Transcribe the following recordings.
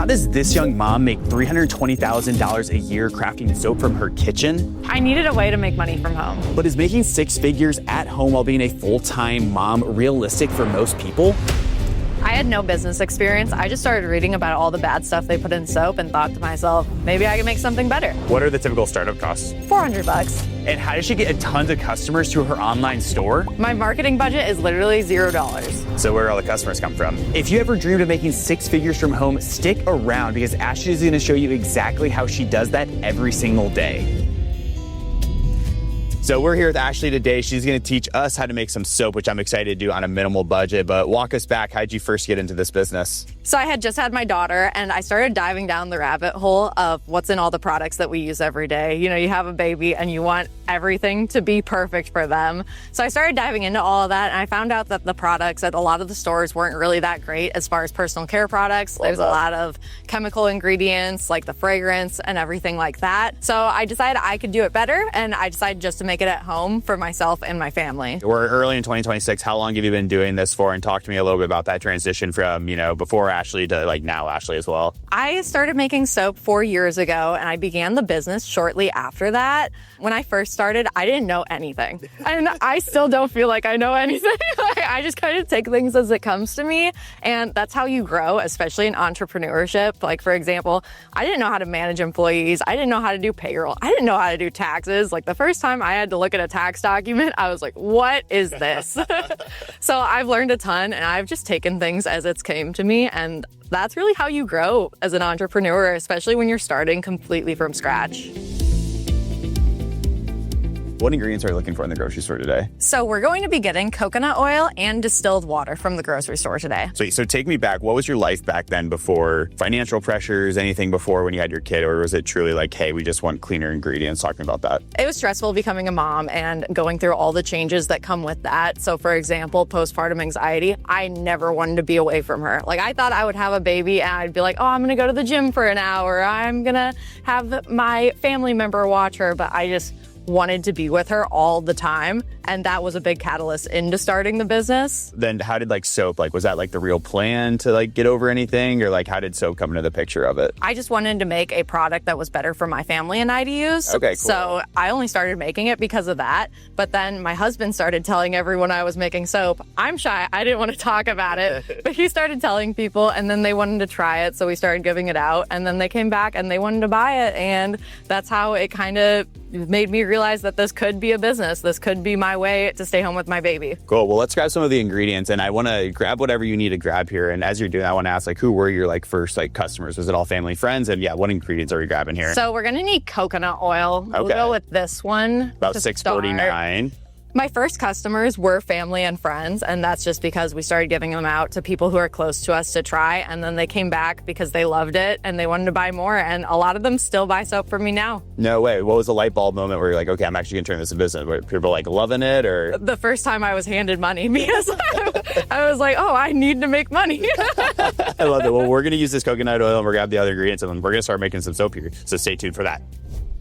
How does this young mom make $320,000 a year crafting soap from her kitchen? I needed a way to make money from home. But is making six figures at home while being a full-time mom realistic for most people? I had no business experience. I just started reading about all the bad stuff they put in soap and thought to myself, maybe I can make something better. What are the typical startup costs? $400. And how does she get a tons of customers to her online store? My marketing budget is literally $0. So where do all the customers come from? If you ever dreamed of making six figures from home, stick around because Ashley is gonna show you exactly how she does that every single day. So we're here with Ashley today. She's gonna teach us how to make some soap, which I'm excited to do on a minimal budget, but walk us back. How'd you first get into this business? So I had just had my daughter and I started diving down the rabbit hole of what's in all the products that we use every day. You know, you have a baby and you want everything to be perfect for them. So I started diving into all of that and I found out that the products at a lot of the stores weren't really that great as far as personal care products. There's a lot of chemical ingredients like the fragrance and everything like that. So I decided I could do it better and I decided just to make it at home for myself and my family. We're early in 2026. How long have you been doing this for? And talk to me a little bit about that transition from, you know, before Ashley to like now Ashley as well. I started making soap 4 years ago and I began the business shortly after that. When I first started, I didn't know anything. And I still don't feel like I know anything. I just kind of take things as it comes to me. And that's how you grow, especially in entrepreneurship. Like, for example, I didn't know how to manage employees. I didn't know how to do payroll. I didn't know how to do taxes. Like the first time I had to look at a tax document, I was like, what is this? So I've learned a ton and I've just taken things as it's came to me. And that's really how you grow as an entrepreneur, especially when you're starting completely from scratch. What ingredients are you looking for in the grocery store today? So we're going to be getting coconut oil and distilled water from the grocery store today. So take me back. What was your life back then before financial pressures, anything before when you had your kid? Or was it truly like, hey, we just want cleaner ingredients? Talk to me about that. It was stressful becoming a mom and going through all the changes that come with that. So for example, postpartum anxiety, I never wanted to be away from her. Like I thought I would have a baby and I'd be like, oh, I'm going to go to the gym for an hour. I'm going to have my family member watch her. But I just wanted to be with her all the time. And that was a big catalyst into starting the business. Then how did like soap, like was that like the real plan to like get over anything? Or like how did soap come into the picture of it? I just wanted to make a product that was better for my family and I to use. Okay, cool. So I only started making it because of that. But then my husband started telling everyone I was making soap. I'm shy. I didn't want to talk about it. But he started telling people and then they wanted to try it. So we started giving it out and then they came back and they wanted to buy it. And that's how it kind of made me realize that this could be a business. This could be my way to stay home with my baby. Cool. Well, let's grab some of the ingredients and I want to grab whatever you need to grab here. And as you're doing that, I want to ask like, who were your like first like customers? Was it all family, friends? And yeah, what ingredients are we grabbing here? So we're going to need coconut oil. Okay. We'll go with this one. About $6.49. My first customers were family and friends, and that's just because we started giving them out to people who are close to us to try, and then they came back because they loved it and they wanted to buy more, and a lot of them still buy soap from me now. No way. What was the light bulb moment where you're like, okay, I'm actually gonna turn this into business? Were people like loving it or? The first time I was handed money because I was like, oh, I need to make money. I love it. Well, we're gonna use this coconut oil and we're gonna grab the other ingredients and then we're gonna start making some soap here. So stay tuned for that.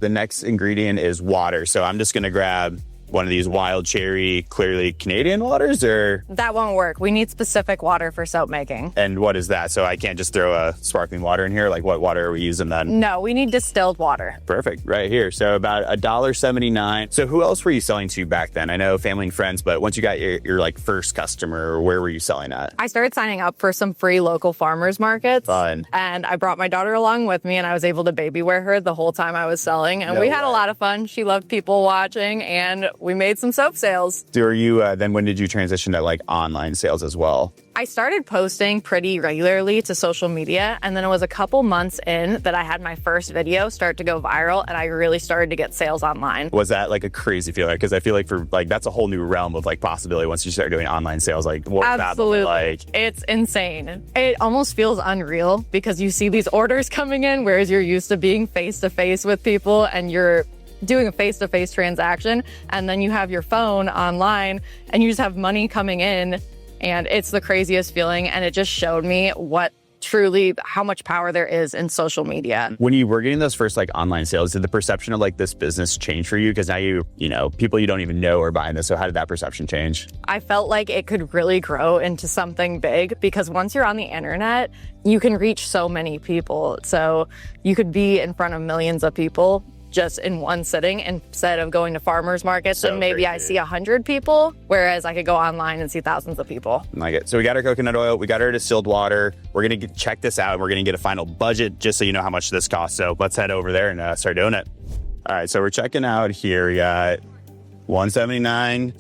The next ingredient is water. So I'm just gonna grab one of these wild cherry, clearly Canadian waters, or? That won't work. We need specific water for soap making. And what is that? So I can't just throw a sparkling water in here? Like what water are we using then? No, we need distilled water. Perfect, right here. So about $1.79. So who else were you selling to back then? I know family and friends, but once you got your like first customer, where were you selling at? I started signing up for some free local farmers markets. Fun. And I brought my daughter along with me and I was able to baby wear her the whole time I was selling. And we had a lot of fun. She loved people watching and we made some soap sales. Were you, then when did you transition to like online sales as well? I started posting pretty regularly to social media, and then it was a couple months in that I had my first video start to go viral, and I really started to get sales online. Was that like a crazy feeling? Because I feel like for like that's a whole new realm of like possibility once you start doing online sales. Like what was that like? It's insane. It almost feels unreal because you see these orders coming in, whereas you're used to being face to face with people, and you're doing a face-to-face transaction, and then you have your phone online and you just have money coming in, and it's the craziest feeling. And it just showed me what truly how much power there is in social media. When you were getting those first like online sales, did the perception of like this business change for you? Because now you know, people you don't even know are buying this. So how did that perception change? I felt like it could really grow into something big because once you're on the internet, you can reach so many people. So you could be in front of millions of people just in one sitting instead of going to farmers markets and maybe I see 100 people, whereas I could go online and see thousands of people. I like it. So we got our coconut oil, we got our distilled water. We're going to check this out and we're going to get a final budget just so you know how much this costs. So let's head over there and start doing it. All right, so we're checking out here. We got 179,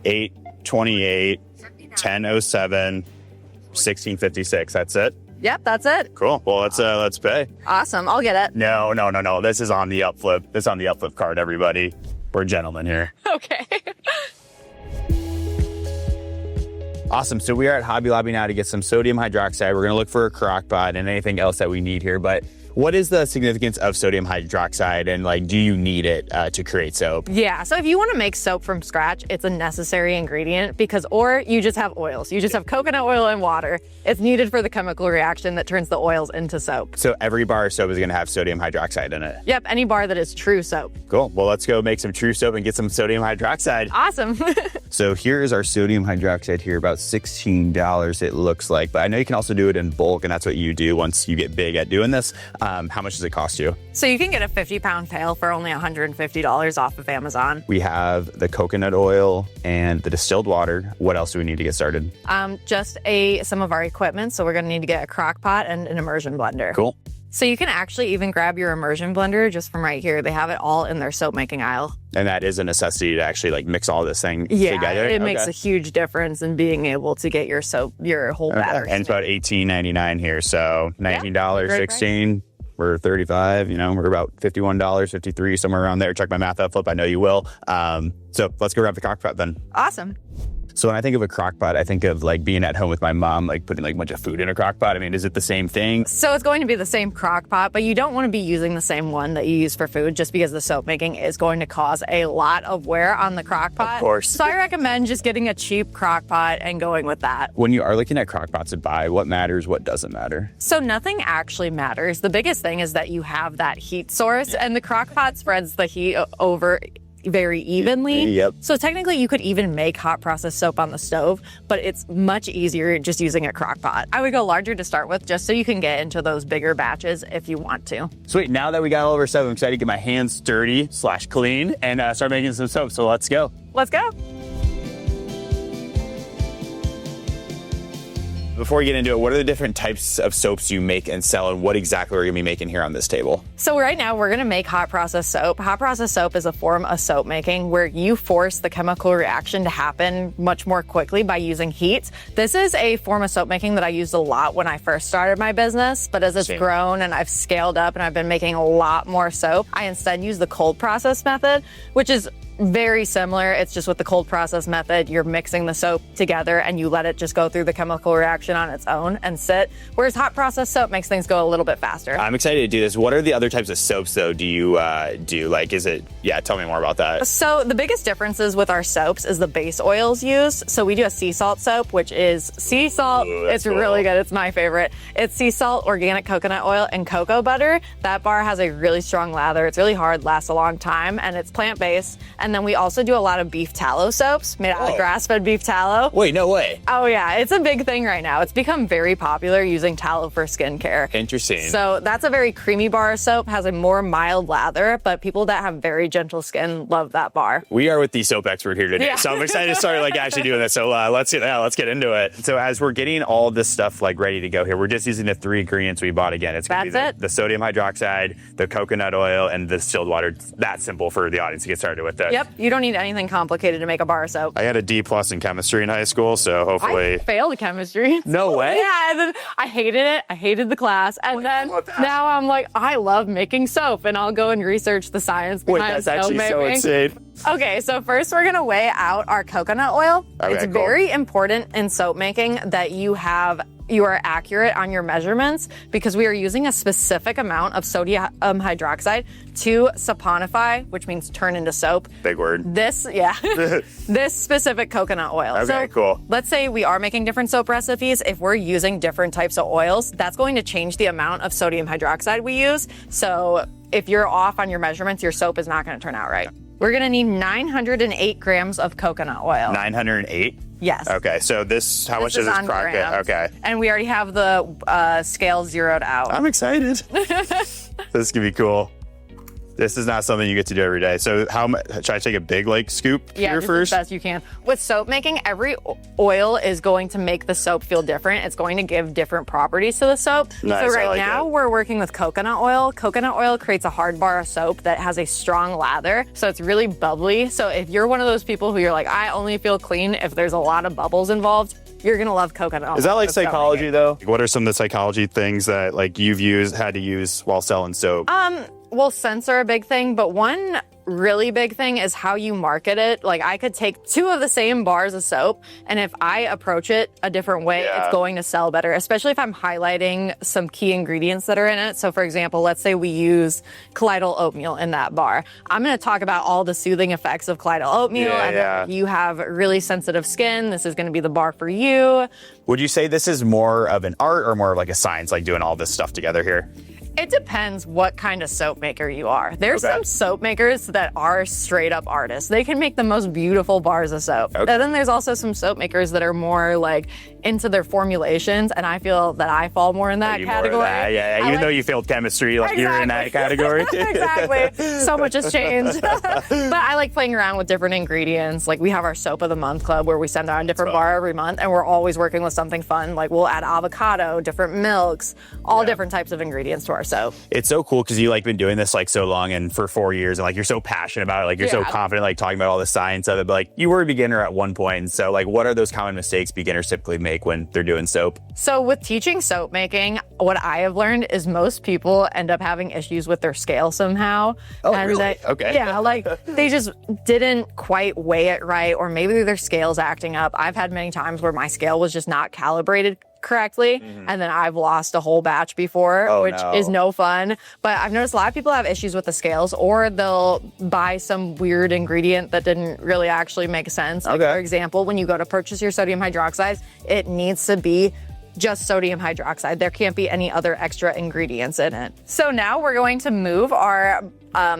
828, 1007, 1656. That's it. Yep, that's it. Cool. Well, let's pay. Awesome. I'll get it. No. This is on the UpFlip. This is on the UpFlip card, everybody. We're gentlemen here. Okay. Awesome. So we are at Hobby Lobby now to get some sodium hydroxide. We're going to look for a crockpot and anything else that we need here. But what is the significance of sodium hydroxide and like, do you need it to create soap? Yeah. So if you want to make soap from scratch, it's a necessary ingredient or you just have oils. You just have coconut oil and water. It's needed for the chemical reaction that turns the oils into soap. So every bar of soap is going to have sodium hydroxide in it? Yep. Any bar that is true soap. Cool. Well, let's go make some true soap and get some sodium hydroxide. Awesome. So here is our sodium hydroxide here, about $16 it looks like. But I know you can also do it in bulk, and that's what you do once you get big at doing this. How much does it cost you? So you can get a 50-pound pail for only $150 off of Amazon. We have the coconut oil and the distilled water. What else do we need to get started? Just some of our equipment. So we're going to need to get a crock pot and an immersion blender. Cool. So you can actually even grab your immersion blender just from right here. They have it all in their soap making aisle. And that is a necessity to actually like mix all this thing together? together? It makes a huge difference in being able to get your soap, your whole battery. And it's about $18.99 here. So $19, $16. We're $35, we're about $51, $53, somewhere around there. Check my math UpFlip. I know you will. So let's go grab the crock pot then. Awesome. So when I think of a crock pot, I think of like being at home with my mom, like putting like a bunch of food in a crock pot. I mean, is it the same thing? So it's going to be the same crock pot, but you don't want to be using the same one that you use for food just because the soap making is going to cause a lot of wear on the crock pot. Of course. So I recommend just getting a cheap crock pot and going with that. When you are looking at crock pots to buy, what matters, what doesn't matter? So nothing actually matters. The biggest thing is that you have that heat source and the crock pot spreads the heat over very evenly. Yep. So technically you could even make hot process soap on the stove, but it's much easier just using a crock pot. I would go larger to start with just so you can get into those bigger batches if you want to. Sweet. Now that we got all of our stuff, I'm excited to get my hands dirty / clean and start making some soap. So let's go. Let's go. Before we get into it, what are the different types of soaps you make and sell, and what exactly are you going to be making here on this table? So right now we're going to make hot process soap. Hot process soap is a form of soap making where you force the chemical reaction to happen much more quickly by using heat. This is a form of soap making that I used a lot when I first started my business, but as it's grown and I've scaled up and I've been making a lot more soap, I instead use the cold process method, which is very similar. It's just with the cold process method, you're mixing the soap together and you let it just go through the chemical reaction on its own and sit. Whereas hot process soap makes things go a little bit faster. I'm excited to do this. What are the other types of soaps though do you do? Like, tell me more about that. So the biggest differences with our soaps is the base oils used. So we do a sea salt soap, which is sea salt. Ooh, it's really good. It's my favorite. It's sea salt, organic coconut oil, and cocoa butter. That bar has a really strong lather. It's really hard, lasts a long time, and it's plant-based. And then we also do a lot of beef tallow soaps made out of grass-fed beef tallow. Wait, no way. Oh yeah, it's a big thing right now. It's become very popular using tallow for skincare. Interesting. So that's a very creamy bar of soap, has a more mild lather, but people that have very gentle skin love that bar. We are with the soap expert here today, so I'm excited to start actually doing this. So let's get into it. So as we're getting all this stuff ready to go here, we're just using the 3 ingredients we bought again. It's going to be the sodium hydroxide, the coconut oil, and the distilled water. It's that simple for the audience to get started with that. Yep, you don't need anything complicated to make a bar of soap. I had a D+ in chemistry in high school, so hopefully. I failed chemistry. No way? Yeah, and then I hated it. I hated the class. And then now I'm like, I love making soap, and I'll go and research the science behind soap making. That's actually so insane. Okay, so first we're gonna weigh out our coconut oil. Okay, it's cool. very important in soap making that you are accurate on your measurements because we are using a specific amount of sodium hydroxide to saponify, which means turn into soap. Big word. This specific coconut oil. Okay, so cool. Let's say we are making different soap recipes. If we're using different types of oils, that's going to change the amount of sodium hydroxide we use. So if you're off on your measurements, your soap is not going to turn out right. We're going to need 908 grams of coconut oil. 908? Yes. Okay, so how much is this on crockpot? grams. Okay. And we already have the scale zeroed out. I'm excited. This could be cool. This is not something you get to do every day. So how much, should I take a big scoop here just first? as best you can. With soap making, every oil is going to make the soap feel different. It's going to give different properties to the soap. Nice, so I like now it. we're working with coconut oil. Coconut oil creates a hard bar of soap that has a strong lather. So it's really bubbly. So if you're one of those people who you're like, I only feel clean if there's a lot of bubbles involved, you're gonna love coconut oil. Is that like with soap psychology making. though? What are some of the psychology things that you've had to use while selling soap? Well, scents are a big thing, but one really big thing is how you market it. Like I could take 2 of the same bars of soap, and if I approach it a different way, it's going to sell better, especially if I'm highlighting some key ingredients that are in it. So for example, let's say we use colloidal oatmeal in that bar. I'm going to talk about all the soothing effects of colloidal oatmeal, and if you have really sensitive skin, this is going to be the bar for you. Would you say this is more of an art or more of like a science, like doing all this stuff together here? It depends what kind of soap maker you are. There's some soap makers that are straight up artists. They can make the most beautiful bars of soap. Okay. And then there's also some soap makers that are more like into their formulations, and I feel that I fall more in that category. Yeah. Even though you failed chemistry, you're in that category. Exactly. So much has changed. But I like playing around with different ingredients. Like we have our soap of the month club where we send out a different bar every month, and we're always working with something fun. Like we'll add avocado, different milks, all different types of ingredients to our soap. It's so cool because you been doing this so long and for 4 years, and you're so passionate about it. You're so confident talking about all the science of it. But you were a beginner at one point, and so what are those common mistakes beginners typically make when they're doing soap? So with teaching soap making, what I have learned is most people end up having issues with their scale somehow. Oh, and really? Okay. Yeah, they just didn't quite weigh it right, or maybe their scale's acting up. I've had many times where my scale was just not calibrated correctly, and then I've lost a whole batch before, which is no fun. But I've noticed a lot of people have issues with the scales, or they'll buy some weird ingredient that didn't really actually make sense. Like, for example, when you go to purchase your sodium hydroxide, it needs to be just sodium hydroxide. There can't be any other extra ingredients in it. So now we're going to move our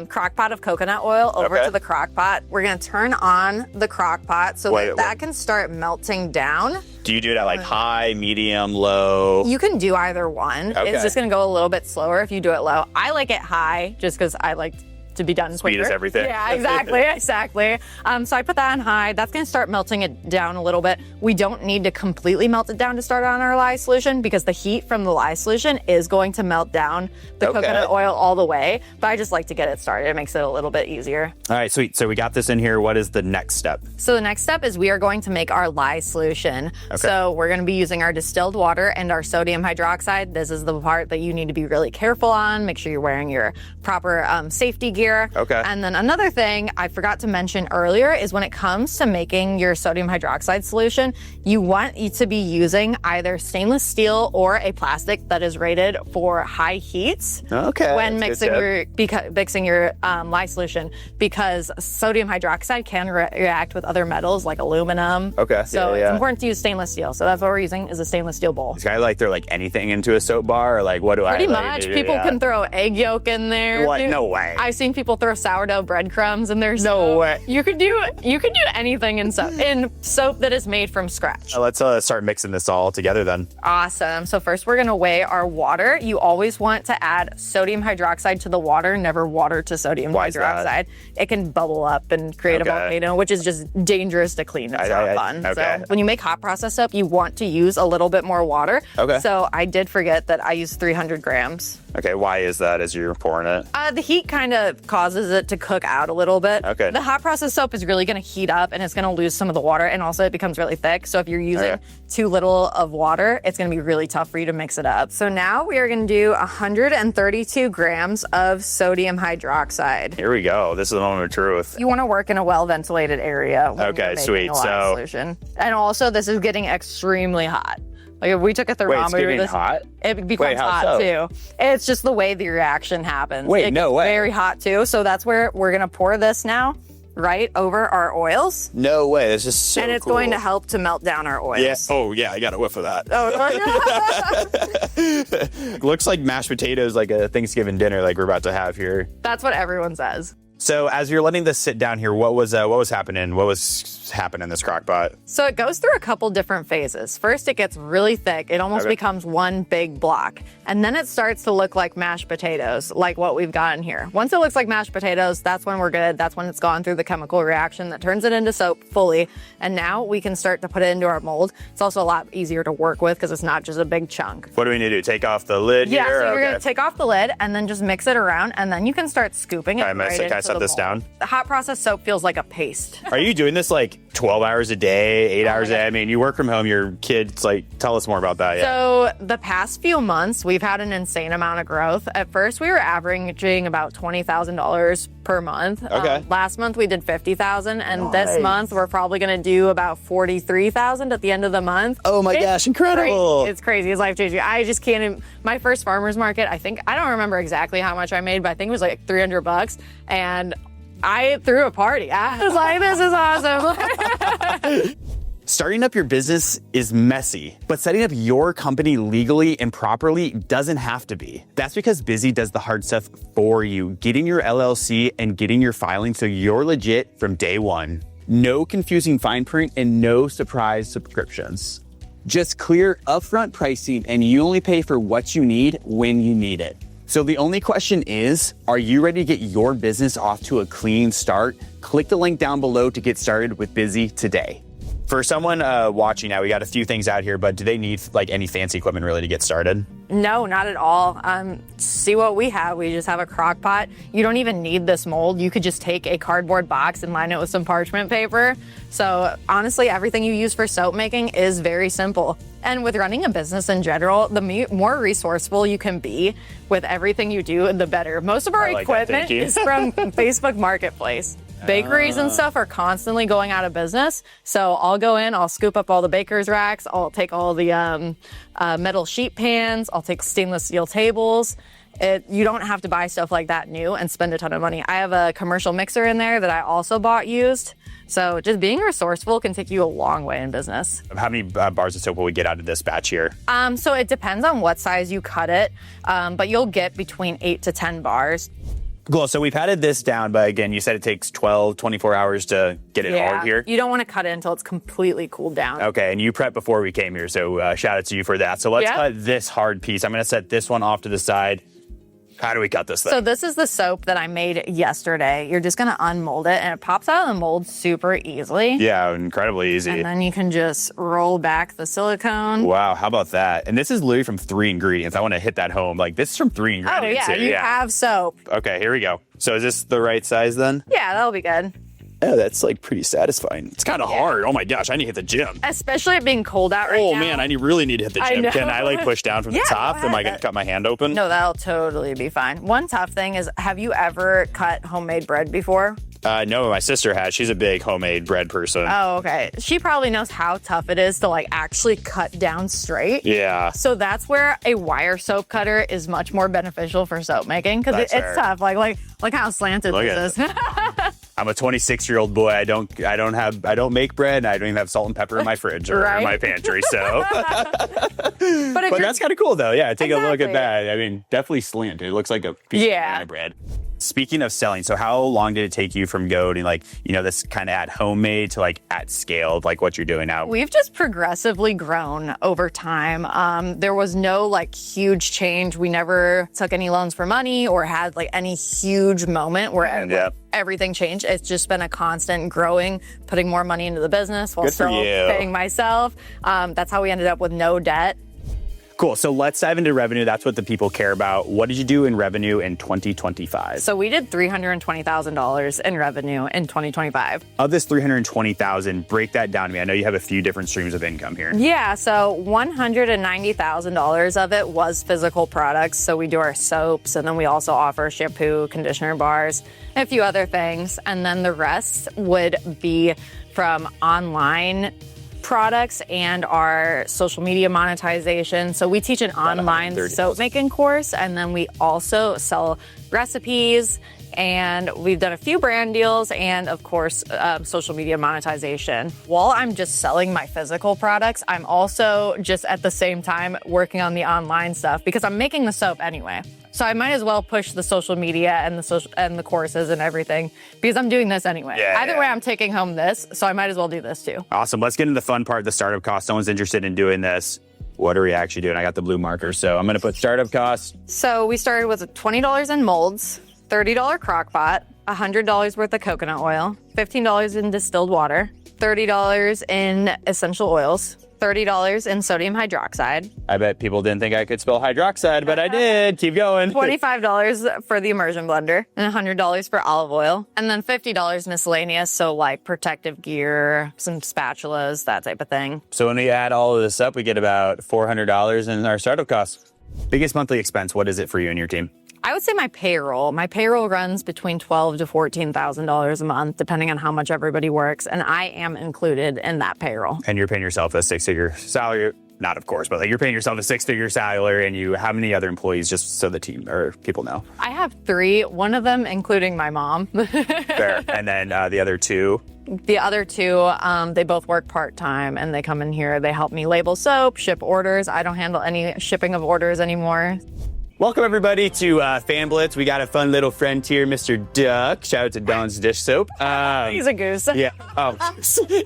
crock pot of coconut oil over to the crock pot. We're going to turn on the crock pot so that can start melting down. Do you do it at high, medium, low? You can do either one. It's just going to go a little bit slower if you do it low. I like it high just because I like to be done quicker. Speed is everything. Yeah, exactly. So I put that on high. That's going to start melting it down a little bit. We don't need to completely melt it down to start on our lye solution because the heat from the lye solution is going to melt down the coconut oil all the way. But I just like to get it started. It makes it a little bit easier. All right, sweet. So we got this in here. What is the next step? So the next step is we are going to make our lye solution. So we're going to be using our distilled water and our sodium hydroxide. This is the part that you need to be really careful on. Make sure you're wearing your proper safety gear. And then another thing I forgot to mention earlier is when it comes to making your sodium hydroxide solution, you want to be using either stainless steel or a plastic that is rated for high heats when mixing your lye solution, because sodium hydroxide can react with other metals like aluminum. So it's important to use stainless steel. So that's what we're using is a stainless steel bowl. This guy throw anything into a soap bar, or what do I? Pretty much. People can throw egg yolk in there. What? No way. I've seen people throw sourdough breadcrumbs in their soap. No way. You could do anything in soap that is made from scratch. Let's start mixing this all together then. Awesome. So first we're going to weigh our water. You always want to add sodium hydroxide to the water, never water to sodium hydroxide. It can bubble up and create a volcano, which is just dangerous to clean. It's not fun. So when you make hot process soap, you want to use a little bit more water. So I did forget that I used 300 grams. Okay, why is that as you're pouring it? The heat kind of causes it to cook out a little bit. Okay. The hot process soap is really going to heat up and it's going to lose some of the water, and also it becomes really thick. So if you're using too little of water, it's going to be really tough for you to mix it up. So now we are going to do 132 grams of sodium hydroxide. Here we go. This is the moment of truth. You want to work in a well-ventilated area. When Okay, you're making sweet. a lot of solution. And also, this is getting extremely hot. Like if we took a thermometer, Wait, it's getting hot? It becomes how hot so? too. It's just the way the reaction happens. Wait, it no gets way. Very hot too. So that's where we're gonna pour this now, right over our oils. No way. This is so And it's cool. going to help to melt down our oils. Yeah. Oh, yeah. I got a whiff of that. Oh, Looks like mashed potatoes, like a Thanksgiving dinner, like we're about to have here. that's what everyone says. So as you're letting this sit down here, what was happening? What was happening in this crock pot? So it goes through a couple different phases. First, it gets really thick. It almost becomes one big block. And then it starts to look like mashed potatoes, like what we've got in here. Once it looks like mashed potatoes, that's when we're good. That's when it's gone through the chemical reaction that turns it into soap fully. And now we can start to put it into our mold. It's also a lot easier to work with because it's not just a big chunk. What do we need to do? Take off the lid Yeah, here? so you're gonna take off the lid and then just mix it around, and then you can start scooping it Can I set into the this mold. down? The hot process soap feels like a paste. Are you doing this like 12 hours a day, 8 hours a day? I mean, you work from home, your kids, like, tell us more about that. Yeah. So the past few months, we've had an insane amount of growth. At first, we were averaging about $20,000 per month. Okay. Last month, we did $50,000, and this month, we're probably going to do about $43,000 at the end of the month. Oh my gosh, incredible. It's crazy. It's life-changing. I just can't even, my first farmer's market, I don't remember exactly how much I made, but I think it was like $300, and I threw a party. I was like, this is awesome. Starting up your business is messy, but setting up your company legally and properly doesn't have to be. That's because Busy does the hard stuff for you, getting your LLC and getting your filing so you're legit from day one. No confusing fine print and no surprise subscriptions. Just clear upfront pricing and you only pay for what you need when you need it. So the only question is, are you ready to get your business off to a clean start? Click the link down below to get started with Busy today. For someone watching now, we got a few things out here, but do they need like any fancy equipment really to get started? No, not at all. See what we have. We just have a crock pot. You don't even need this mold. You could just take a cardboard box and line it with some parchment paper. So honestly, everything you use for soap making is very simple. And with running a business in general, the more resourceful you can be with everything you do, the better. Most of our equipment is from Facebook Marketplace. Bakeries and stuff are constantly going out of business. So I'll go in, I'll scoop up all the baker's racks, I'll take all the metal sheet pans, I'll take stainless steel tables. You don't have to buy stuff like that new and spend a ton of money. I have a commercial mixer in there that I also bought used. So just being resourceful can take you a long way in business. How many bars of soap will we get out of this batch here? So it depends on what size you cut it, but you'll get between 8 to 10 bars. Cool, so we've patted this down, but again, you said it takes 12, 24 hours to get it hard here? You don't want to cut it until it's completely cooled down. Okay, and you prepped before we came here, so shout out to you for that. So let's cut this hard piece. I'm gonna set this one off to the side. How do we cut this thing? So this is the soap that I made yesterday. You're just gonna unmold it and it pops out of the mold super easily. Yeah, incredibly easy. And then you can just roll back the silicone. Wow, how about that? And this is literally from 3 ingredients. I want to hit that home. Like, this is from 3 ingredients. Oh yeah, you have soap. Okay, here we go. So is this the right size then? Yeah, that'll be good. Oh, that's like pretty satisfying. It's kind of hard. Oh my gosh, I need to hit the gym. Especially it being cold out right now. Oh man, I really need to hit the I gym. know. Can I like push down from the top? Am I gonna cut my hand open? No, that'll totally be fine. One tough thing is, have you ever cut homemade bread before? No, my sister has. She's a big homemade bread person. Oh, okay. She probably knows how tough it is to like actually cut down straight. Yeah. So that's where a wire soap cutter is much more beneficial for soap making because it's tough. Like how slanted this is. I'm a 26-year-old boy. I don't make bread. And I don't even have salt and pepper in my fridge or in my pantry. So, but that's kind of cool though. Yeah, take a look at that. I mean, definitely slanted. It looks like a piece of banana bread. Speaking of selling, so how long did it take you from going like, this kind of at homemade to like at scale, like what you're doing now? We've just progressively grown over time. There was no like huge change. We never took any loans for money or had like any huge moment where everything changed. It's just been a constant growing, putting more money into the business while still paying myself. That's how we ended up with no debt. Cool. So let's dive into revenue. That's what the people care about. What did you do in revenue in 2025? So we did $320,000 in revenue in 2025. Of this 320,000, break that down to me. I know you have a few different streams of income here. Yeah, so $190,000 of it was physical products. So we do our soaps, and then we also offer shampoo, conditioner bars, and a few other things. And then the rest would be from online products and our social media monetization. So we teach an online soap making course, and then we also sell recipes, and we've done a few brand deals and, of course, social media monetization. While I'm just selling my physical products, I'm also just at the same time working on the online stuff because I'm making the soap anyway. So I might as well push the social media and the courses and everything because I'm doing this anyway. Either way, I'm taking home this, so I might as well do this too. Awesome. Let's get into the fun part, the startup cost. Someone's interested in doing this. What are we actually doing? I got the blue marker, so I'm going to put startup costs. So we started with $20 in molds, $30 crock pot, $100 worth of coconut oil, $15 in distilled water, $30 in essential oils, $30 in sodium hydroxide. I bet people didn't think I could spell hydroxide, but I did. Keep going. $25 for the immersion blender, and $100 for olive oil, and then $50 miscellaneous, so like protective gear, some spatulas, that type of thing. So when we add all of this up, we get about $400 in our startup costs. Biggest monthly expense, what is it for you and your team? I would say my payroll. My payroll runs between $12,000 to $14,000 a month, depending on how much everybody works, and I am included in that payroll. And you're paying yourself a six-figure salary. Not, of course, but like you're paying yourself a six-figure salary, and you, how many other employees, just so the team or people know? I have 3, one of them including my mom. Fair. And then the other 2? The other 2, they both work part-time, and they come in here. They help me label soap, ship orders. I don't handle any shipping of orders anymore. Welcome, everybody, to Fan Blitz. We got a fun little friend here, Mr. Duck. Shout out to Dawn's Dish Soap. He's a goose. Yeah. Oh,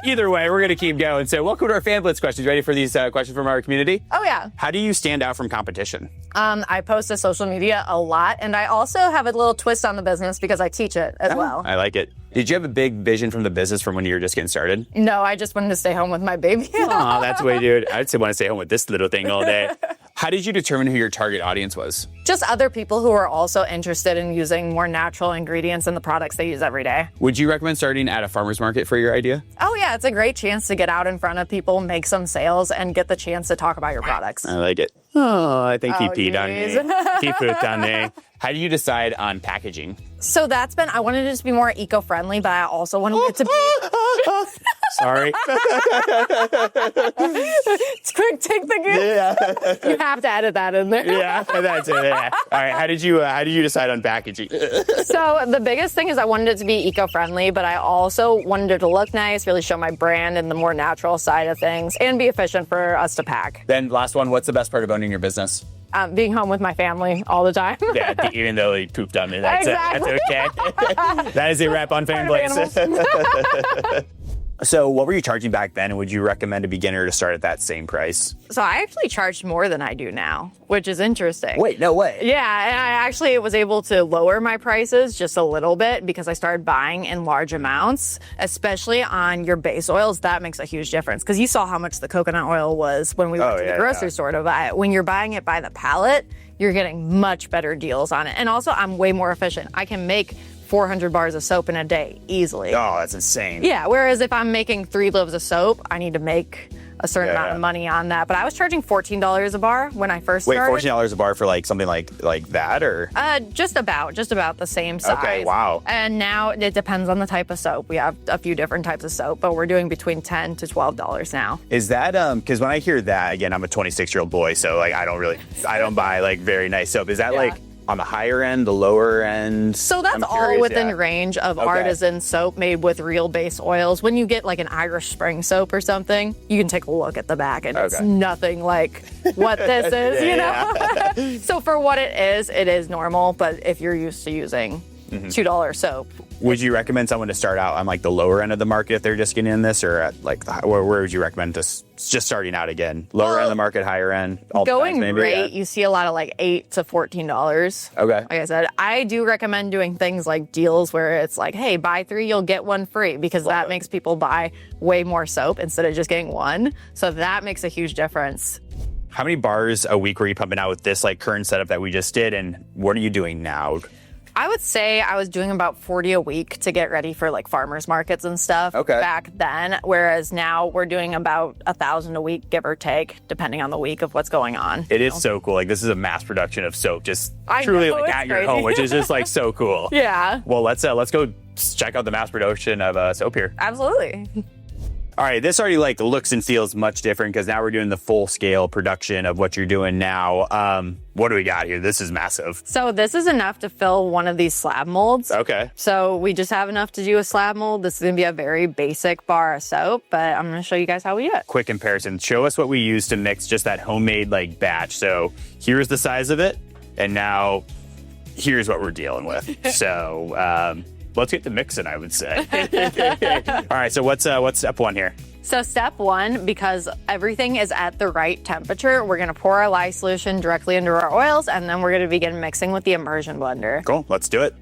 either way, we're going to keep going. So welcome to our Fan Blitz questions. Ready for these questions from our community? Oh, yeah. How do you stand out from competition? I post to social media a lot, and I also have a little twist on the business because I teach it as well. I like it. Did you have a big vision from the business from when you were just getting started? No, I just wanted to stay home with my baby. Aw, that's the way, dude. I'd want to stay home with this little thing all day. How did you determine who your target audience was? Just other people who are also interested in using more natural ingredients in the products they use every day. Would you recommend starting at a farmer's market for your idea? Oh, yeah. It's a great chance to get out in front of people, make some sales, and get the chance to talk about your products. I like it. Oh, I think he peed on geez. me. He pooped on me. How do you decide on packaging? So I wanted it to just be more eco-friendly, but I also wanted it to be... Sorry. Quick, take the goose. Yeah. You have to edit that in there. Yeah, that's it. Yeah. All right, how did you decide on packaging? So the biggest thing is I wanted it to be eco-friendly, but I also wanted it to look nice, really show my brand and the more natural side of things, and be efficient for us to pack. Then last one, what's the best part of owning your business? Being home with my family all the time. Yeah, even though he pooped on me, that's Exactly. That's okay. That is a wrap on Fan Blitz. So what were you charging back then? And would you recommend a beginner to start at that same price? So I actually charged more than I do now, which is interesting. Wait, no way. Yeah, and I actually was able to lower my prices just a little bit because I started buying in large amounts, especially on your base oils. That makes a huge difference because you saw how much the coconut oil was when we went to the grocery store to buy it. When you're buying it by the pallet, you're getting much better deals on it. And also, I'm way more efficient. I can make 400 bars of soap in a day easily. Oh, that's insane. Yeah, whereas if I'm making 3 loaves of soap, I need to make a certain amount of money on that. But I was charging $14 a bar when I first started. Wait, $14 a bar for like something like that, or? Just about the same size. Okay, wow. And now it depends on the type of soap. We have a few different types of soap, but we're doing between $10 to $12 now. Is that because when I hear that, again, I'm a 26-year-old boy, so like I don't buy like very nice soap. Is that like on the higher end, the lower end? So that's all within range of artisan soap made with real base oils. When you get like an Irish Spring soap or something, you can take a look at the back and it's nothing like what this is, you know? So for what it is normal, but if you're used to using $2 soap. Would you recommend someone to start out on like the lower end of the market if they're just getting in this, or at like where would you recommend just starting out again? Lower end of the market, higher end? Going rate, you see a lot of like $8 to $14. Okay. Like I said, I do recommend doing things like deals where it's like, hey, buy 3, you'll get 1 free, because that makes people buy way more soap instead of just getting 1. So that makes a huge difference. How many bars a week were you pumping out with this like current setup that we just did? And what are you doing now? I would say I was doing about 40 a week to get ready for like farmers markets and stuff back then. Whereas now we're doing about 1,000 a week, give or take, depending on the week of what's going on. It is so cool. Like this is a mass production of soap, just truly like at your home, which is just like so cool. Yeah. Well, let's go check out the mass production of soap here. Absolutely. All right, this already like looks and feels much different because now we're doing the full scale production of what you're doing now. What do we got here? This is massive. So this is enough to fill one of these slab molds. Okay. So we just have enough to do a slab mold. This is gonna be a very basic bar of soap, but I'm gonna show you guys how we do it. Quick comparison. Show us what we use to mix just that homemade like batch. So here's the size of it, and now here's what we're dealing with. So let's get to mixing, I would say. All right, so what's step one here? So step one, because everything is at the right temperature, we're gonna pour our lye solution directly into our oils, and then we're gonna begin mixing with the immersion blender. Cool, let's do it.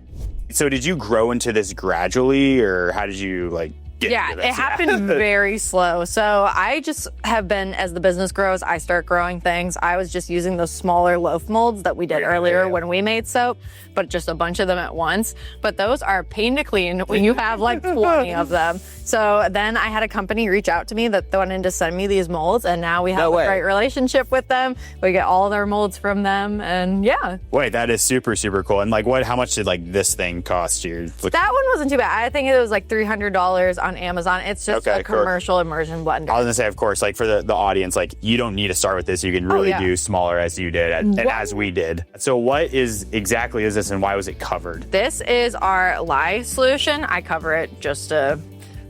So did you grow into this gradually, or how did you like get into this? It happened very slow. So I just have been, as the business grows, I start growing things. I was just using those smaller loaf molds that we did earlier when we made soap, but just a bunch of them at once. But those are pain to clean when you have like 20 of them. So then I had a company reach out to me that wanted to send me these molds, and now we have a great relationship with them. We get all of their molds from them, and yeah. Wait, that is super, super cool. And like how much did like this thing cost you? That one wasn't too bad. I think it was like $300 on Amazon. It's just a commercial immersion blender. I was gonna say, of course, like for the audience, like you don't need to start with this. You can really do smaller as you did and as we did. So what exactly is this, and why was it covered? This is our lye solution. I cover it just to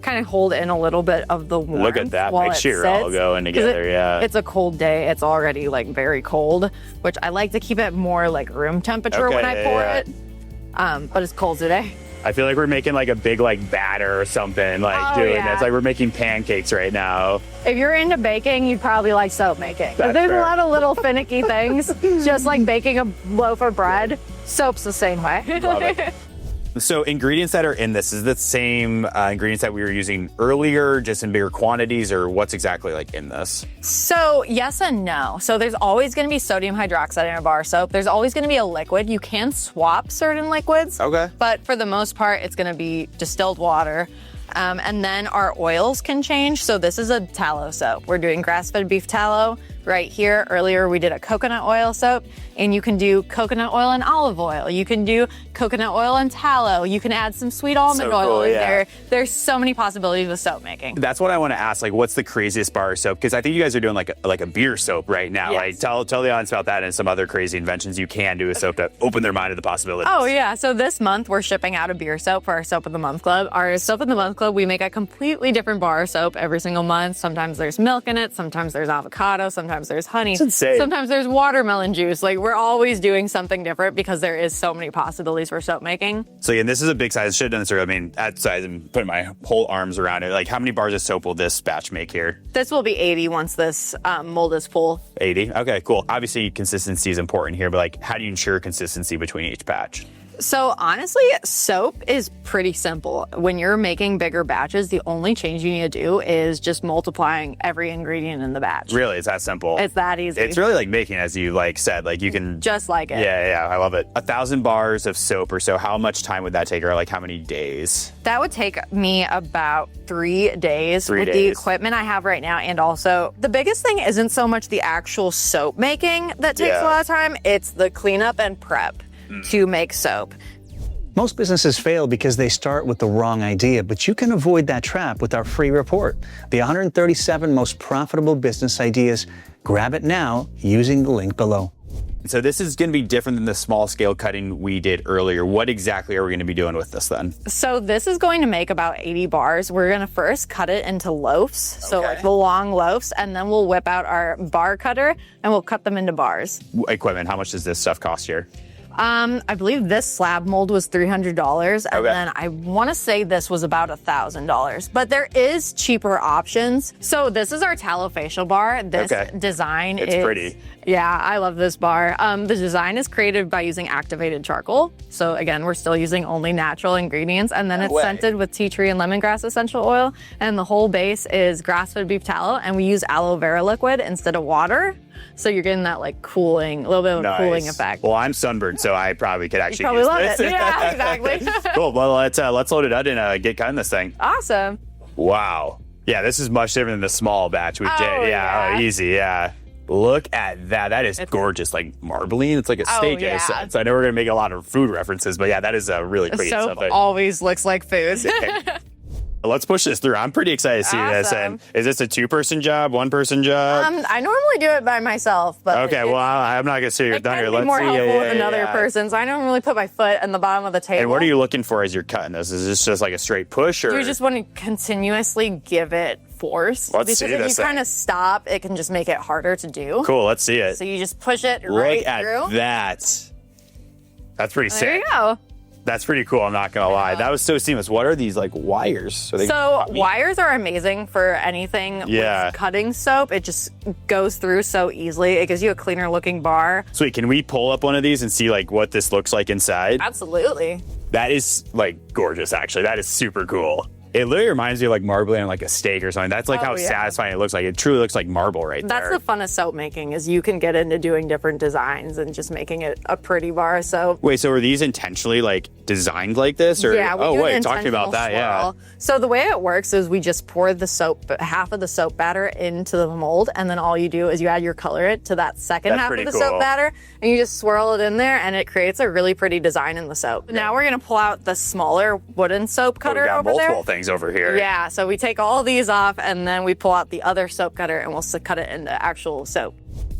kind of hold in a little bit of the warmth. Look at that. Make sure you're all going together. It's a cold day. It's already like very cold, which I like to keep it more like room temperature when I pour it. But it's cold today. I feel like we're making like a big like batter or something, like doing this. Like we're making pancakes right now. If you're into baking, you'd probably like soap making. There's a lot of little finicky things, just like baking a loaf of bread. Soap's the same way. Love it. So ingredients that are in this, is the same ingredients that we were using earlier, just in bigger quantities, or what's exactly like in this? So yes and no. So there's always going to be sodium hydroxide in a bar soap. There's always going to be a liquid. You can swap certain liquids. Okay. But for the most part, it's going to be distilled water. And then our oils can change. So this is a tallow soap. We're doing grass-fed beef tallow right here. Earlier, we did a coconut oil soap, and you can do coconut oil and olive oil. You can do coconut oil and tallow. You can add some sweet almond oil in there. There's so many possibilities with soap making. That's what I want to ask. Like, what's the craziest bar of soap? Because I think you guys are doing like a beer soap right now. Yes. Like, tell the audience about that and some other crazy inventions you can do with soap to open their mind to the possibilities. Oh yeah. So this month we're shipping out a beer soap for our Soap of the Month Club. Our Soap of the Month Club, we make a completely different bar of soap every single month. Sometimes there's milk in it. Sometimes there's avocado. Sometimes there's honey. That's insane. Sometimes there's watermelon juice. Like, we're always doing something different because there is so many possibilities for soap making. So again, this is a big size. Should have done this earlier. I mean, that size, I'm putting my whole arms around it. Like, how many bars of soap will this batch make here? This will be 80 once this mold is full. 80? Okay, cool. Obviously, consistency is important here, but like, how do you ensure consistency between each batch? So honestly, soap is pretty simple. When you're making bigger batches, the only change you need to do is just multiplying every ingredient in the batch. Really? It's that simple? It's that easy. It's really like making, as you like said, like you can... Just like it. Yeah, I love it. 1,000 bars of soap or so, how much time would that take, or like how many days? That would take me about 3 days with the equipment I have right now. And also, the biggest thing isn't so much the actual soap making that takes a lot of time, it's the cleanup and prep to make soap. Most businesses fail because they start with the wrong idea, but you can avoid that trap with our free report, the 137 most profitable business ideas. Grab it now using the link below. So this is going to be different than the small scale cutting we did earlier. What exactly are we going to be doing with this then? So this is going to make about 80 bars. We're going to first cut it into loaves, so like the long loaves, and then we'll whip out our bar cutter and we'll cut them into bars. Equipment, how much does this stuff cost here? I believe this slab mold was $300, and then I want to say this was about $1,000. But there is cheaper options. So this is our tallow facial bar. This design is pretty. Yeah, I love this bar. The design is created by using activated charcoal. So again, we're still using only natural ingredients, and then it's scented with tea tree and lemongrass essential oil. And the whole base is grass-fed beef tallow, and we use aloe vera liquid instead of water. So you're getting that like cooling, a little bit of a cooling effect. Well, I'm sunburned, so I probably could actually probably use love this. it. Yeah, exactly. Cool. Well, let's load it up and get cutting this thing. Awesome. Wow. Yeah, this is much different than the small batch we did. Yeah. Oh, easy. Yeah. Look at that. That is gorgeous. Like marbling. It's like a stage. yeah. So I know we're going to make a lot of food references, but yeah, that is really pretty. Soap always looks like food. Let's push this through. I'm pretty excited to see this. And is this a 2-person job, 1-person job? I normally do it by myself, but okay, well, I'm not going to sit here done here. Let's Let's more see. helpful with another person, so I don't really put my foot on the bottom of the table. And what are you looking for as you're cutting this? Is this just like a straight push, or you just want to continuously give it force? Let's because see if this you thing. kind of stop, it can just make it harder to do. Cool, let's see it. So you just push it Look right at through. that. That's pretty sick. There you go. That's pretty cool, I'm not gonna lie. That was so seamless. What are these, like, wires? So wires are amazing for anything with cutting soap. It just goes through so easily. It gives you a cleaner looking bar. Sweet, can we pull up one of these and see, like, what this looks like inside? Absolutely. That is, like, gorgeous, actually. That is super cool. It literally reminds me of like marbling on like a steak or something. That's like how satisfying it looks like. It truly looks like marble right there. That's the fun of soap making, is you can get into doing different designs and just making it a pretty bar. So wait, so are these intentionally like designed like this? Or yeah, we do an talk to me about that. swirl. Yeah. So the way it works is we just pour the soap, half of the soap batter into the mold, and then all you do is you add your colorant to that second half of the soap batter, and you just swirl it in there, and it creates a really pretty design in the soap. Okay. Now we're gonna pull out the smaller wooden soap cutter we got over there. multiple things over here. Yeah, so we take all these off, and then we pull out the other soap cutter, and we'll cut it into actual soap.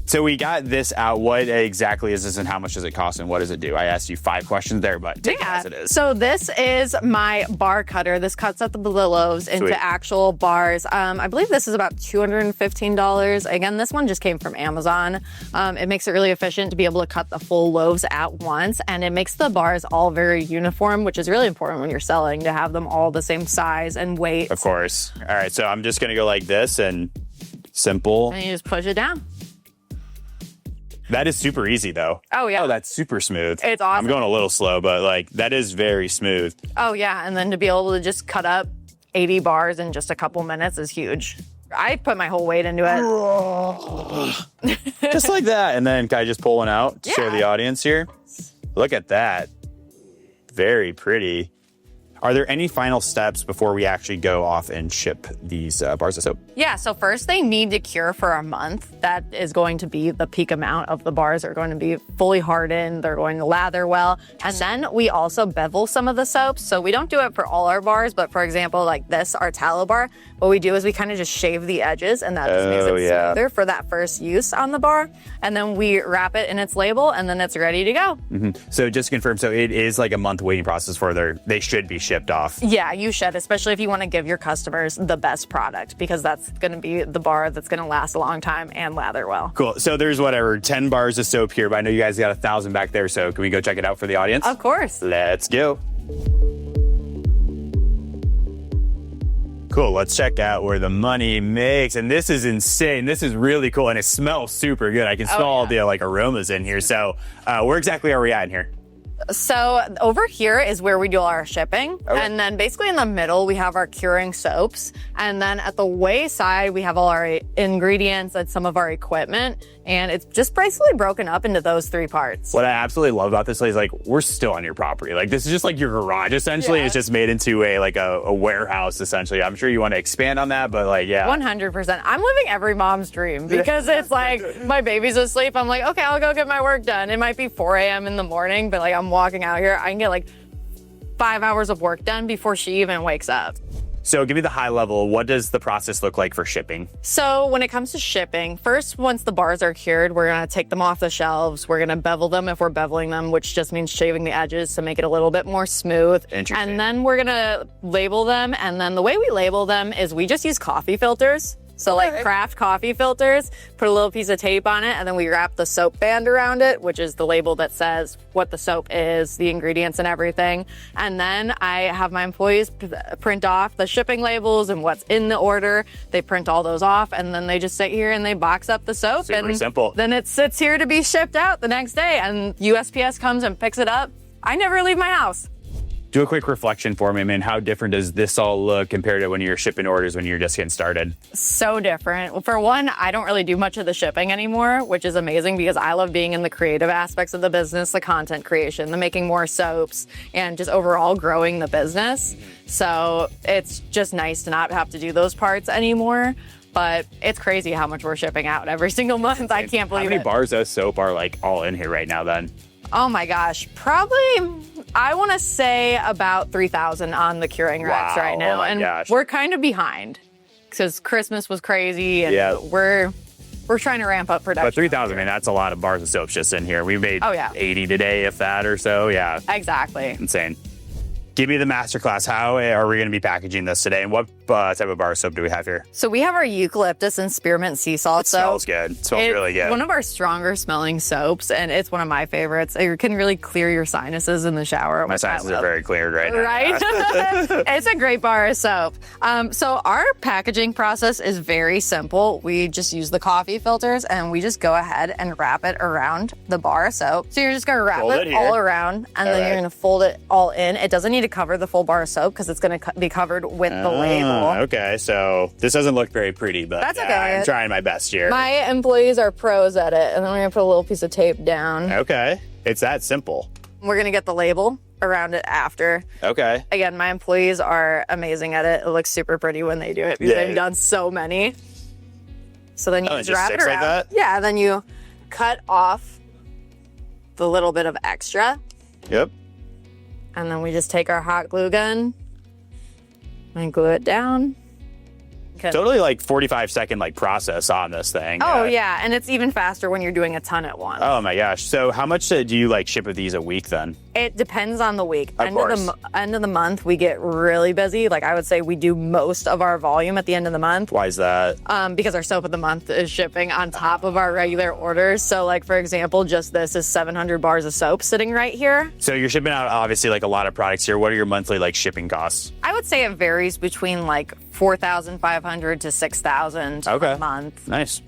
So we got this out. What exactly is this, and how much does it cost, and what does it do? I asked you 5 questions there, but take it as it is. So this is my bar cutter. This cuts up the loaves into actual bars. I believe this is about $215. Again, this one just came from Amazon. It makes it really efficient to be able to cut the full loaves at once, and it makes the bars all very uniform, which is really important when you're selling, to have them all the same size and weight. Of course. All right, so I'm just gonna go like this and simple. And you just push it down. That is super easy though. Oh yeah. Oh, that's super smooth. It's awesome. I'm going a little slow, but like that is very smooth. Oh yeah, and then to be able to just cut up 80 bars in just a couple minutes is huge. I put my whole weight into it. Just like that. And then can I just pull one out to show the audience here? Look at that. Very pretty. Are there any final steps before we actually go off and ship these bars of soap? Yeah, so first they need to cure for a month. That is going to be the peak amount of the bars are going to be fully hardened. They're going to lather well. And then we also bevel some of the soaps. So we don't do it for all our bars, but for example, like this, our tallow bar, what we do is we kind of just shave the edges, and that just makes it smoother for that first use on the bar. And then we wrap it in its label, and then it's ready to go. Mm-hmm. So just to confirm, so it is like a month waiting process for they should be shipped off. Yeah, you should, especially if you want to give your customers the best product, because that's going to be the bar that's going to last a long time and lather well. Cool. So there's 10 bars of soap here, but I know you guys got 1,000 back there. So can we go check it out for the audience? Of course. Let's go. Cool, let's check out where the money makes. And this is insane. This is really cool, and it smells super good. I can smell all the like aromas in here. So where exactly are we at in here? So over here is where we do our shipping. Okay. And then basically in the middle, we have our curing soaps. And then at the wayside, we have all our ingredients and some of our equipment. And it's just basically broken up into those 3 parts. What I absolutely love about this place is like, we're still on your property. Like this is just like your garage. Essentially, it's just made into a warehouse, essentially. I'm sure you want to expand on that, but like, yeah. 100%. I'm living every mom's dream, because it's like my baby's asleep. I'm like, okay, I'll go get my work done. It might be 4 a.m. in the morning, but like I'm walking out here, I can get like 5 hours of work done before she even wakes up. So give me the high level. What does the process look like for shipping? So when it comes to shipping, first, once the bars are cured, we're going to take them off the shelves. We're going to bevel them if we're beveling them, which just means shaving the edges to make it a little bit more smooth. Interesting. And then we're going to label them. And then the way we label them is we just use coffee filters. So like craft coffee filters, put a little piece of tape on it, and then we wrap the soap band around it, which is the label that says what the soap is, the ingredients and everything. And then I have my employees print off the shipping labels and what's in the order. They print all those off, and then they just sit here and they box up the soap. Super simple. Then it sits here to be shipped out the next day, and USPS comes and picks it up. I never leave my house. Do a quick reflection for me. I mean, how different does this all look compared to when you're shipping orders when you're just getting started? So different. Well, for one, I don't really do much of the shipping anymore, which is amazing because I love being in the creative aspects of the business, the content creation, the making more soaps, and just overall growing the business. So it's just nice to not have to do those parts anymore. But it's crazy how much we're shipping out every single month. I can't believe it. How many bars of soap are like all in here right now then? Oh my gosh, probably, I want to say about 3,000 on the curing racks right now. Oh my gosh. We're kind of behind because Christmas was crazy and we're trying to ramp up production. But 3,000, I mean, that's a lot of bars of soaps just in here. We made 80 today, if that or so. Yeah. Exactly. Insane. Give me the masterclass. How are we going to be packaging this today? And what type of bar of soap do we have here? So we have our eucalyptus and spearmint sea salt soap. Smells good. It smells really good. One of our stronger smelling soaps, and it's one of my favorites. It can really clear your sinuses in the shower. My sinuses are very cleared right now. Right? It's a great bar of soap. So our packaging process is very simple. We just use the coffee filters and we just go ahead and wrap it around the bar of soap. So you're just going to wrap it all around and then you're going to fold it all in. It doesn't need to cover the full bar of soap because it's going to be covered with the label. Okay, so this doesn't look very pretty, but that's okay. I'm trying my best here. My employees are pros at it, and then we're going to put a little piece of tape down. Okay, it's that simple. We're going to get the label around it after. Okay. Again, my employees are amazing at it. It looks super pretty when they do it because they've done so many. So then you just wrap it around. Like that? Yeah, then you cut off the little bit of extra. Yep. And then we just take our hot glue gun and glue it down. Totally like 45-second like process on this thing. Oh yeah, and it's even faster when you're doing a ton at once. Oh my gosh. So how much do you like ship of these a week then? It depends on the week. Of course. End of the month, we get really busy. Like I would say we do most of our volume at the end of the month. Why is that? Because our soap of the month is shipping on top of our regular orders. So like, for example, just this is 700 bars of soap sitting right here. So you're shipping out obviously like a lot of products here. What are your monthly like shipping costs? I would say it varies between like 4,500 to 6,000 a month. Nice.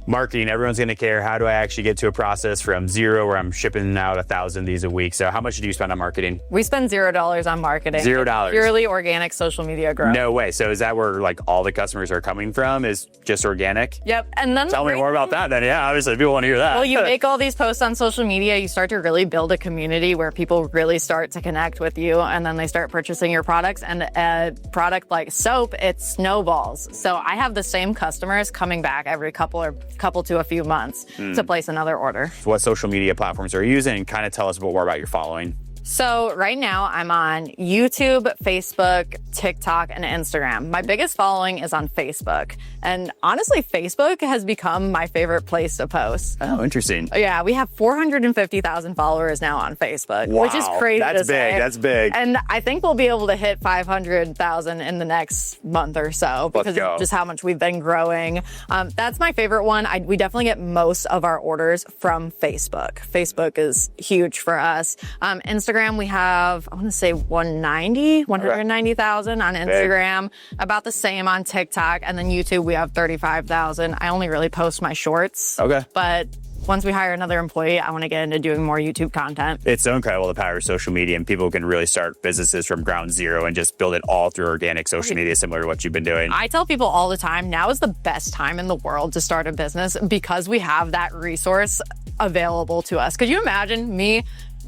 Marketing, everyone's going to care. How do I actually get to a process from zero where I'm shipping out 1,000 of these a week? So how much do you spend on marketing? We spend $0 on marketing. $0. Purely organic social media growth. No way. So is that where like all the customers are coming from is just organic? Yep. And then tell me more about that then. Yeah, obviously people want to hear that. Well, you make all these posts on social media, you start to really build a community where people really start to connect with you and then they start purchasing your products. And a product like soap, it snowballs. So I have the same customers coming back every couple to a few months to place another order. What social media platforms are you using? And kind of tell us a bit more about your following. So right now I'm on YouTube, Facebook, TikTok, and Instagram. My biggest following is on Facebook. And honestly, Facebook has become my favorite place to post. Oh, interesting. Yeah, we have 450,000 followers now on Facebook, which is crazy to say. That's big. And I think we'll be able to hit 500,000 in the next month or so because of just how much we've been growing. That's my favorite one. We definitely get most of our orders from Facebook. Facebook is huge for us. Instagram, we have, I want to say 190,000 on Instagram, about the same on TikTok. And then YouTube, we have 35,000. I only really post my shorts. Okay. But once we hire another employee, I want to get into doing more YouTube content. It's so incredible the power of social media, and people can really start businesses from ground zero and just build it all through organic social media, similar to what you've been doing. I tell people all the time, now is the best time in the world to start a business because we have that resource available to us. Could you imagine me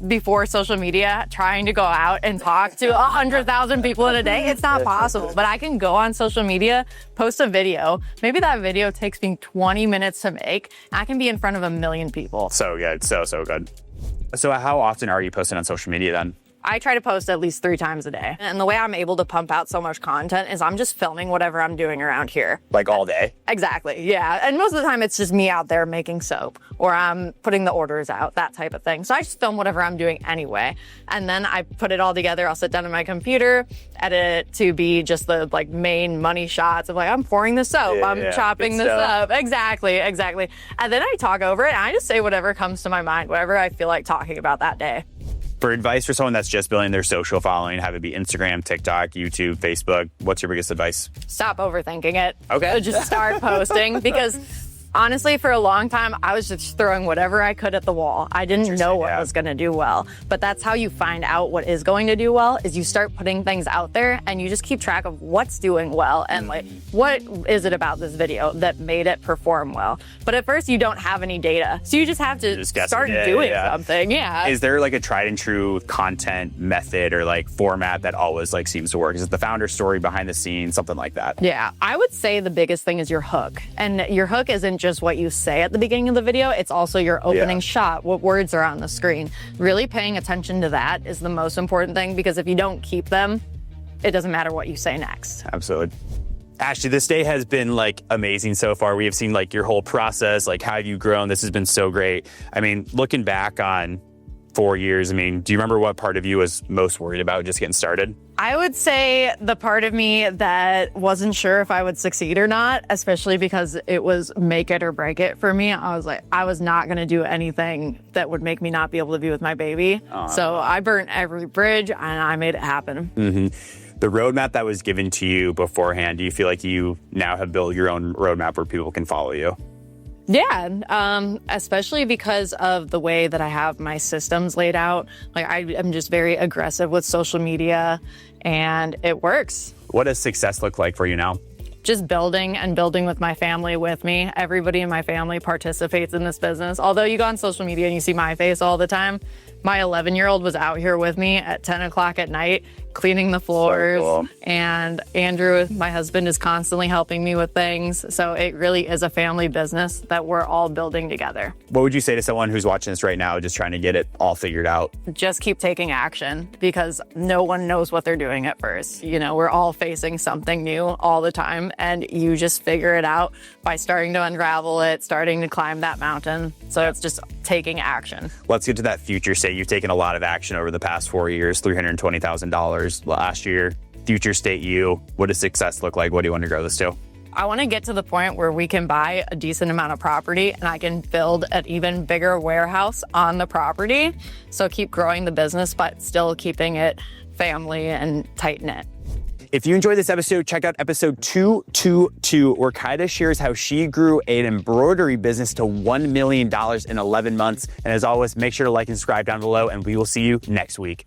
before social media trying to go out and talk to 100,000 people in a day? It's not possible, but I can go on social media, post a video. Maybe that video takes me 20 minutes to make. And I can be in front of 1 million people. So good. So good. So how often are you posting on social media then? I try to post at least 3 times a day. And the way I'm able to pump out so much content is I'm just filming whatever I'm doing around here. Like all day? Exactly, yeah. And most of the time it's just me out there making soap or I'm putting the orders out, that type of thing. So I just film whatever I'm doing anyway. And then I put it all together. I'll sit down on my computer, edit it to be just the like main money shots of like, I'm pouring the soap, I'm chopping this up. Exactly. And then I talk over it and I just say whatever comes to my mind, whatever I feel like talking about that day. For advice for someone that's just building their social following, have it be Instagram, TikTok, YouTube, Facebook, what's your biggest advice? Stop overthinking it. Okay. Just start posting because Honestly, for a long time, I was just throwing whatever I could at the wall. I didn't know what was going to do well. But that's how you find out what is going to do well, is you start putting things out there and you just keep track of what's doing well and like, what is it about this video that made it perform well? But at first you don't have any data. So you just have to start doing something. Yeah. Is there like a tried and true content method or like format that always like seems to work? Is it the founder story behind the scenes, something like that? Yeah, I would say the biggest thing is your hook. And your hook isn't just what you say at the beginning of the video, it's also your opening shot, what words are on the screen. Really paying attention to that is the most important thing, because if you don't keep them, it doesn't matter what you say next. Absolutely. Ashley, this day has been like amazing so far. We have seen like your whole process, like how have you grown? This has been so great. I mean, looking back on 4 years, I mean, do you remember what part of you was most worried about just getting started? I would say the part of me that wasn't sure if I would succeed or not, especially because it was make it or break it for me. I was like, I was not going to do anything that would make me not be able to be with my baby. So I burnt every bridge and I made it happen. The roadmap that was given to you beforehand, do you feel like you now have built your own roadmap where people can follow you? Yeah, especially because of the way that I have my systems laid out. Like I am just very aggressive with social media and it works. What does success look like for you now? Just building and building with my family with me. Everybody in my family participates in this business. Although you go on social media and you see my face all the time, my 11-year-old was out here with me at 10 o'clock at night cleaning the floors. So cool. And Andrew, my husband, is constantly helping me with things. So it really is a family business that we're all building together. What would you say to someone who's watching this right now, just trying to get it all figured out? Just keep taking action, because no one knows what they're doing at first. You know, we're all facing something new all the time, and you just figure it out by starting to unravel it, starting to climb that mountain. So it's just taking action. Let's get to that future state. You've taken a lot of action over the past 4 years, $320,000 last year. Future state you, what does success look like? What do you want to grow this to? I want to get to the point where we can buy a decent amount of property and I can build an even bigger warehouse on the property. So keep growing the business, but still keeping it family and tight-knit. If you enjoyed this episode, check out episode 222, where Kaida shares how she grew an embroidery business to $1 million in 11 months. And as always, make sure to like and subscribe down below, and we will see you next week.